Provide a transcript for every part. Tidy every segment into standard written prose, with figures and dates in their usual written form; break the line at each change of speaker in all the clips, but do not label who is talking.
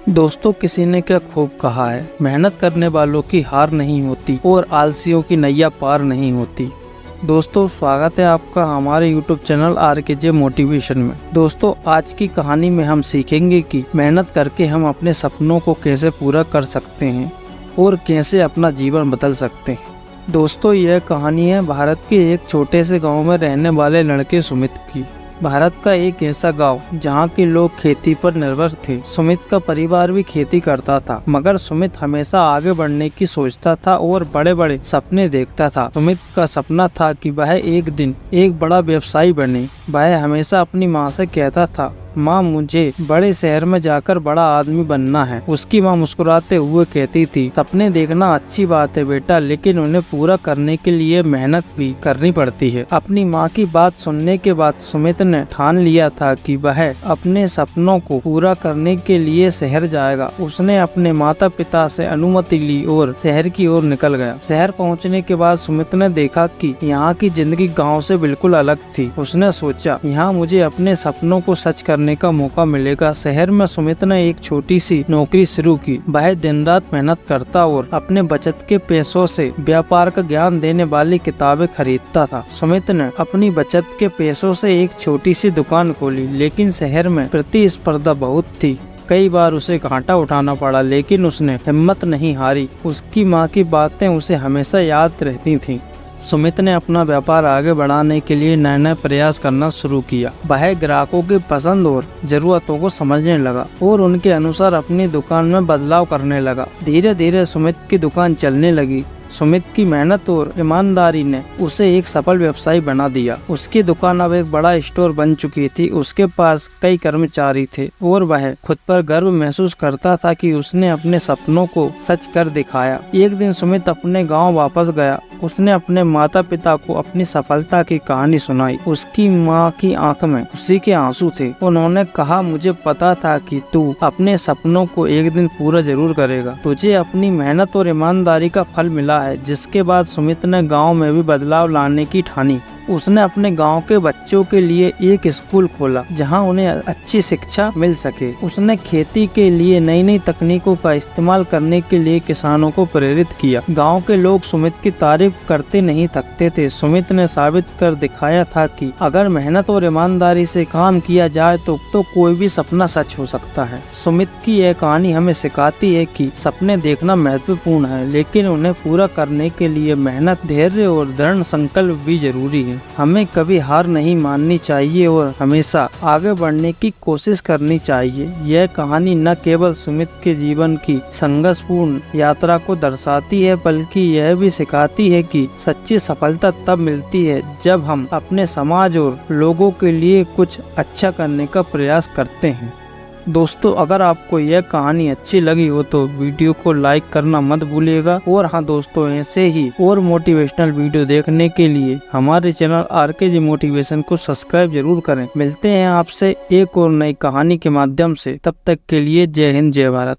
दोस्तों, किसी ने क्या खूब कहा है, मेहनत करने वालों की हार नहीं होती और आलसियों की नैया पार नहीं होती। दोस्तों, स्वागत है आपका हमारे YouTube चैनल RKJ मोटिवेशन में। दोस्तों, आज की कहानी में हम सीखेंगे कि मेहनत करके हम अपने सपनों को कैसे पूरा कर सकते हैं और कैसे अपना जीवन बदल सकते हैं। दोस्तों, यह कहानी है भारत के एक छोटे से गांव में रहने वाले लड़के सुमित की। भारत का एक ऐसा गांव जहां के लोग खेती पर निर्भर थे। सुमित का परिवार भी खेती करता था, मगर सुमित हमेशा आगे बढ़ने की सोचता था और बड़े बड़े सपने देखता था। सुमित का सपना था कि वह एक दिन एक बड़ा व्यवसायी बने। वह हमेशा अपनी माँ से कहता था, माँ, मुझे बड़े शहर में जाकर बड़ा आदमी बनना है। उसकी माँ मुस्कुराते हुए कहती थी, सपने देखना अच्छी बात है बेटा, लेकिन उन्हें पूरा करने के लिए मेहनत भी करनी पड़ती है। अपनी माँ की बात सुनने के बाद सुमित ने ठान लिया था कि वह अपने सपनों को पूरा करने के लिए शहर जाएगा। उसने अपने माता पिता से अनुमति ली और शहर की ओर निकल गया। शहर पहुँचने के बाद सुमित ने देखा कि यहाँ की जिंदगी गाँव से बिल्कुल अलग थी। उसने सोचा, यहाँ मुझे अपने सपनों को सच करने का मौका मिलेगा। शहर में सुमित ने एक छोटी सी नौकरी शुरू की। वह दिन रात मेहनत करता और अपने बचत के पैसों से व्यापार का ज्ञान देने वाली किताबें खरीदता था। सुमित ने अपनी बचत के पैसों से एक छोटी सी दुकान खोली, लेकिन शहर में प्रतिस्पर्धा बहुत थी। कई बार उसे घाटा उठाना पड़ा, लेकिन उसने हिम्मत नहीं हारी। उसकी माँ की बातें उसे हमेशा याद रहती थीं। सुमित ने अपना व्यापार आगे बढ़ाने के लिए नए नए प्रयास करना शुरू किया। वह ग्राहकों की पसंद और जरूरतों को समझने लगा और उनके अनुसार अपनी दुकान में बदलाव करने लगा। धीरे धीरे सुमित की दुकान चलने लगी। सुमित की मेहनत और ईमानदारी ने उसे एक सफल व्यवसायी बना दिया। उसकी दुकान अब एक बड़ा स्टोर बन चुकी थी। उसके पास कई कर्मचारी थे और वह खुद पर गर्व महसूस करता था कि उसने अपने सपनों को सच कर दिखाया। एक दिन सुमित अपने गांव वापस गया। उसने अपने माता पिता को अपनी सफलता की कहानी सुनाई। उसकी माँ की आंख में खुशी के आंसू थे। उन्होंने कहा, मुझे पता था कि तू अपने सपनों को एक दिन पूरा जरूर करेगा। तुझे अपनी मेहनत और ईमानदारी का फल मिला है। जिसके बाद सुमित ने गांव में भी बदलाव लाने की ठानी। उसने अपने गांव के बच्चों के लिए एक स्कूल खोला, जहां उन्हें अच्छी शिक्षा मिल सके। उसने खेती के लिए नई नई तकनीकों का इस्तेमाल करने के लिए किसानों को प्रेरित किया। गांव के लोग सुमित की तारीफ करते नहीं थकते थे। सुमित ने साबित कर दिखाया था कि अगर मेहनत और ईमानदारी से काम किया जाए तो कोई भी सपना सच हो सकता है। सुमित की यह कहानी हमें सिखाती है कि सपने देखना महत्वपूर्ण है, लेकिन उन्हें पूरा करने के लिए मेहनत, धैर्य और दृढ़ संकल्प भी जरूरी है। हमें कभी हार नहीं माननी चाहिए और हमेशा आगे बढ़ने की कोशिश करनी चाहिए। यह कहानी न केवल सुमित के जीवन की संघर्षपूर्ण यात्रा को दर्शाती है, बल्कि यह भी सिखाती है कि सच्ची सफलता तब मिलती है जब हम अपने समाज और लोगों के लिए कुछ अच्छा करने का प्रयास करते हैं। दोस्तों, अगर आपको यह कहानी अच्छी लगी हो तो वीडियो को लाइक करना मत भूलिएगा। और हाँ दोस्तों, ऐसे ही और मोटिवेशनल वीडियो देखने के लिए हमारे चैनल RKJ मोटिवेशन को सब्सक्राइब जरूर करें। मिलते हैं आपसे एक और नई कहानी के माध्यम से। तब तक के लिए जय हिंद, जय भारत।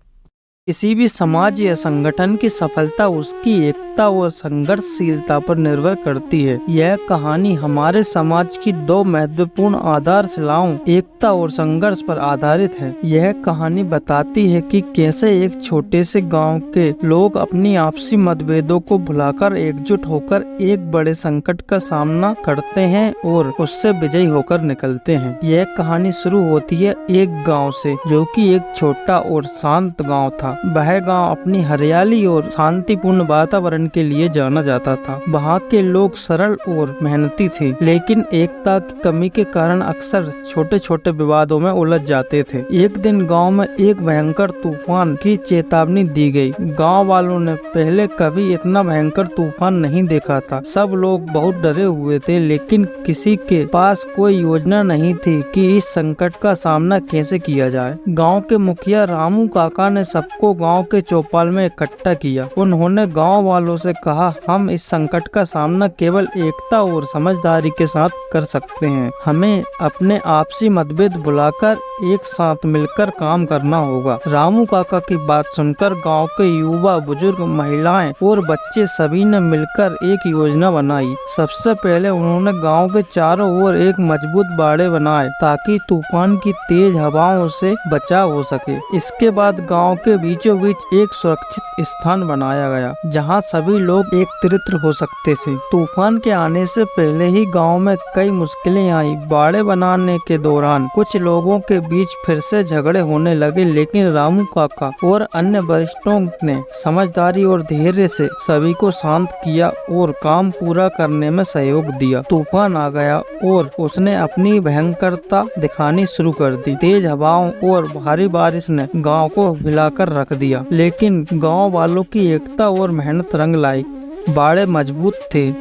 किसी भी समाज या संगठन की सफलता उसकी एकता और संघर्षशीलता पर निर्भर करती है। यह कहानी हमारे समाज की दो महत्वपूर्ण आधारशिलाओं, एकता और संघर्ष पर आधारित है। यह कहानी बताती है कि कैसे एक छोटे से गांव के लोग अपनी आपसी मतभेदों को भुलाकर एकजुट होकर एक बड़े संकट का सामना करते हैं और उससे विजयी होकर निकलते हैं। यह कहानी शुरू होती है एक गाँव से, जो कि एक छोटा और शांत गाँव था। वह गांव अपनी हरियाली और शांतिपूर्ण वातावरण के लिए जाना जाता था। वहां के लोग सरल और मेहनती थे, लेकिन एकता की कमी के कारण अक्सर छोटे छोटे विवादों में उलझ जाते थे। एक दिन गांव में एक भयंकर तूफान की चेतावनी दी गई। गांव वालों ने पहले कभी इतना भयंकर तूफान नहीं देखा था। सब लोग बहुत डरे हुए थे, लेकिन किसी के पास कोई योजना नहीं थी कि इस संकट का सामना कैसे किया जाए। गाँव के मुखिया रामू काका ने सबको को गांव के चौपाल में इकट्ठा किया। उन्होंने गांव वालों से कहा, हम इस संकट का सामना केवल एकता और समझदारी के साथ कर सकते हैं। हमें अपने आपसी मतभेद भुलाकर एक साथ मिलकर काम करना होगा। रामू काका की बात सुनकर गांव के युवा, बुजुर्ग, महिलाएं और बच्चे सभी ने मिलकर एक योजना बनाई। सबसे पहले उन्होंने गांव के चारों ओर एक मजबूत बाड़े बनाए ताकि तूफान की तेज हवाओं से बचाव हो सके। इसके बाद गांव के बीचों बीच एक सुरक्षित स्थान बनाया गया जहां सभी लोग एकत्रित हो सकते थे। तूफान के आने से पहले ही गांव में कई मुश्किलें आई। बाड़े बनाने के दौरान कुछ लोगों के बीच फिर से झगड़े होने लगे, लेकिन रामू काका और अन्य वरिष्ठों ने समझदारी और धैर्य से सभी को शांत किया और काम पूरा करने में सहयोग दिया। तूफान आ गया और उसने अपनी भयंकरता दिखानी शुरू कर दी। तेज हवाओं और भारी बारिश ने गांव को हिलाकर रख दिया, लेकिन गांव वालों की एकता और मेहनत रंग लाई। बाड़े मजबूत थे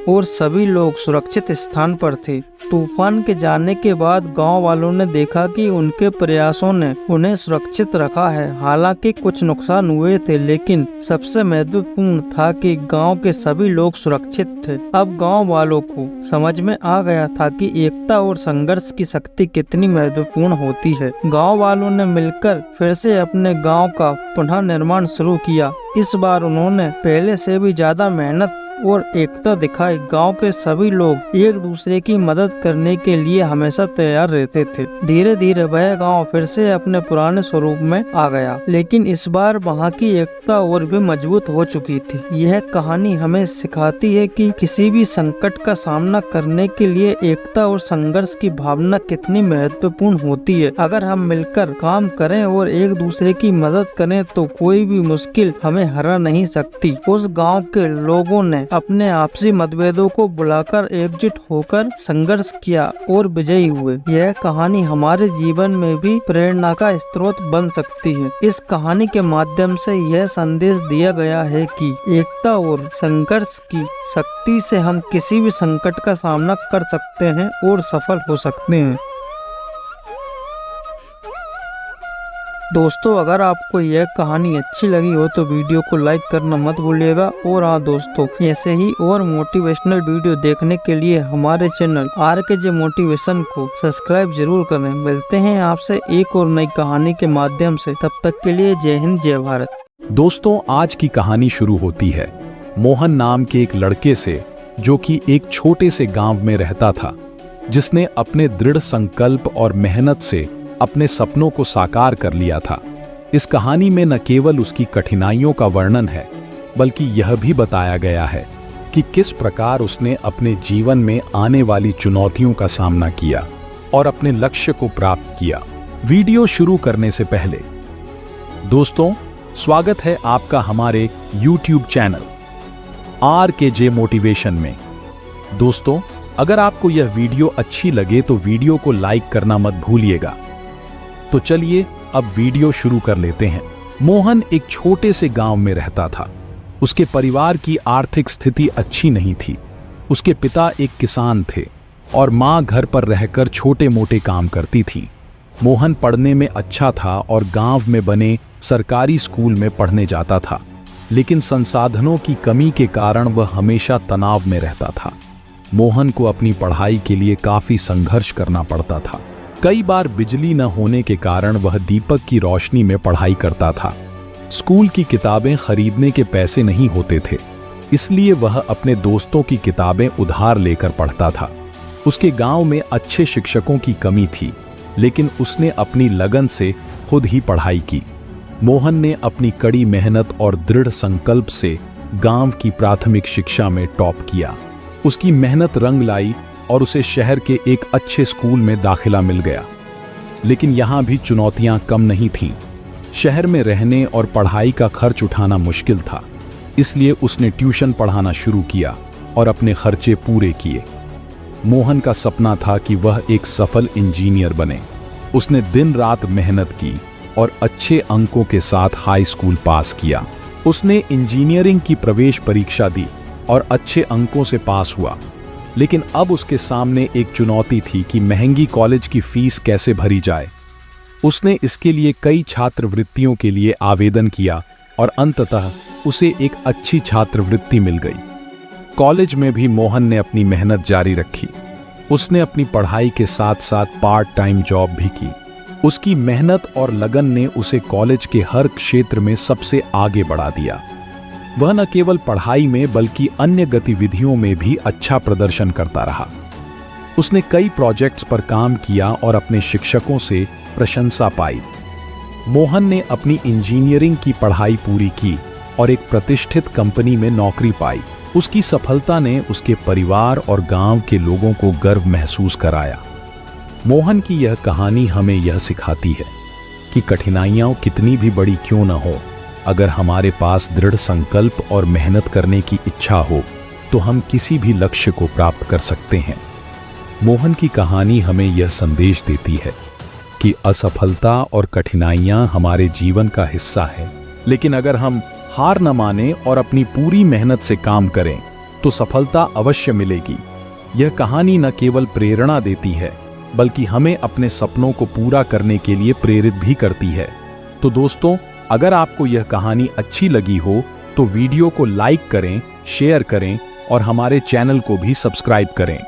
और सभी लोग सुरक्षित स्थान पर थे। तूफान के जाने के बाद गांव वालों ने देखा कि उनके प्रयासों ने उन्हें सुरक्षित रखा है। हालांकि कुछ नुकसान हुए थे, लेकिन सबसे महत्वपूर्ण था कि गांव के सभी लोग सुरक्षित थे। अब गांव वालों को समझ में आ गया था कि एकता और संघर्ष की शक्ति कितनी महत्वपूर्ण होती है। गांव वालों ने मिलकर फिर से अपने गांव का पुनः निर्माण शुरू किया। इस बार उन्होंने पहले से भी ज्यादा मेहनत और एकता दिखाई। गांव के सभी लोग एक दूसरे की मदद करने के लिए हमेशा तैयार रहते थे। धीरे धीरे वह गांव फिर से अपने पुराने स्वरूप में आ गया, लेकिन इस बार वहां की एकता और भी मजबूत हो चुकी थी। यह कहानी हमें सिखाती है कि किसी भी संकट का सामना करने के लिए एकता और संघर्ष की भावना कितनी महत्वपूर्ण होती है। अगर हम मिलकर काम करें और एक दूसरे की मदद करें तो कोई भी मुश्किल हमें हरा नहीं सकती। उस गाँव के लोगों ने अपने आपसी मतभेदों को बुलाकर एकजुट होकर संघर्ष किया और विजयी हुए। यह कहानी हमारे जीवन में भी प्रेरणा का स्रोत बन सकती है। इस कहानी के माध्यम से यह संदेश दिया गया है कि एकता और संघर्ष की शक्ति से हम किसी भी संकट का सामना कर सकते हैं और सफल हो सकते हैं। दोस्तों, अगर आपको यह कहानी अच्छी लगी हो तो वीडियो को लाइक करना मत भूलिएगा। और हाँ दोस्तों, ऐसे ही और मोटिवेशनल वीडियो देखने के लिए हमारे चैनल RKJ मोटिवेशन को सब्सक्राइब जरूर करें। मिलते हैं आपसे एक और नई कहानी के माध्यम से। तब तक के लिए जय हिंद, जय भारत।
दोस्तों, आज की कहानी शुरू होती है मोहन नाम के एक लड़के से, जो कि एक छोटे से गाँव में रहता था, जिसने अपने दृढ़ संकल्प और मेहनत से अपने सपनों को साकार कर लिया था। इस कहानी में न केवल उसकी कठिनाइयों का वर्णन है, बल्कि यह भी बताया गया है कि किस प्रकार उसने अपने जीवन में आने वाली चुनौतियों का सामना किया और अपने लक्ष्य को प्राप्त किया। वीडियो शुरू करने से पहले दोस्तों, स्वागत है आपका हमारे YouTube चैनल RKJ मोटिवेशन में। दोस्तों, अगर आपको यह वीडियो अच्छी लगे तो वीडियो को लाइक करना मत भूलिएगा। तो चलिए अब वीडियो शुरू कर लेते हैं। मोहन एक छोटे से गांव में रहता था। उसके परिवार की आर्थिक स्थिति अच्छी नहीं थी। उसके पिता एक किसान थे और मां घर पर रहकर छोटे मोटे काम करती थी। मोहन पढ़ने में अच्छा था और गांव में बने सरकारी स्कूल में पढ़ने जाता था, लेकिन संसाधनों की कमी के कारण वह हमेशा तनाव में रहता था। मोहन को अपनी पढ़ाई के लिए काफी संघर्ष करना पड़ता था। कई बार बिजली न होने के कारण वह दीपक की रोशनी में पढ़ाई करता था। स्कूल की किताबें खरीदने के पैसे नहीं होते थे, इसलिए वह अपने दोस्तों की किताबें उधार लेकर पढ़ता था। उसके गांव में अच्छे शिक्षकों की कमी थी, लेकिन उसने अपनी लगन से खुद ही पढ़ाई की। मोहन ने अपनी कड़ी मेहनत और दृढ़ संकल्प से गांव की प्राथमिक शिक्षा में टॉप किया। उसकी मेहनत रंग लाई और उसे शहर के एक अच्छे स्कूल में दाखिला मिल गया। लेकिन यहाँ भी चुनौतियाँ कम नहीं थीं। शहर में रहने और पढ़ाई का खर्च उठाना मुश्किल था, इसलिए उसने ट्यूशन पढ़ाना शुरू किया और अपने खर्चे पूरे किए। मोहन का सपना था कि वह एक सफल इंजीनियर बने। उसने दिन रात मेहनत की और अच्छे अंकों के साथ हाई स्कूल पास किया। उसने इंजीनियरिंग की प्रवेश परीक्षा दी और अच्छे अंकों से पास हुआ। लेकिन अब उसके सामने एक चुनौती थी कि महंगी कॉलेज की फीस कैसे भरी जाए। उसने इसके लिए कई छात्रवृत्तियों के लिए आवेदन किया और अंततः उसे एक अच्छी छात्रवृत्ति मिल गई। कॉलेज में भी मोहन ने अपनी मेहनत जारी रखी। उसने अपनी पढ़ाई के साथ साथ पार्ट टाइम जॉब भी की। उसकी मेहनत और लगन ने उसे कॉलेज के हर क्षेत्र में सबसे आगे बढ़ा दिया। वह न केवल पढ़ाई में बल्कि अन्य गतिविधियों में भी अच्छा प्रदर्शन करता रहा। उसने कई प्रोजेक्ट्स पर काम किया और अपने शिक्षकों से प्रशंसा पाई। मोहन ने अपनी इंजीनियरिंग की पढ़ाई पूरी की और एक प्रतिष्ठित कंपनी में नौकरी पाई। उसकी सफलता ने उसके परिवार और गांव के लोगों को गर्व महसूस कराया। मोहन की यह कहानी हमें यह सिखाती है कि कठिनाइयां कितनी भी बड़ी क्यों न हो, अगर हमारे पास दृढ़ संकल्प और मेहनत करने की इच्छा हो तो हम किसी भी लक्ष्य को प्राप्त कर सकते हैं। मोहन की कहानी हमें यह संदेश देती है कि असफलता और कठिनाइयां हमारे जीवन का हिस्सा है, लेकिन अगर हम हार न माने और अपनी पूरी मेहनत से काम करें तो सफलता अवश्य मिलेगी। यह कहानी न केवल प्रेरणा देती है बल्कि हमें अपने सपनों को पूरा करने के लिए प्रेरित भी करती है। तो दोस्तों, अगर आपको यह कहानी अच्छी लगी हो तो वीडियो को लाइक करें, शेयर करें और हमारे चैनल को भी सब्सक्राइब करें।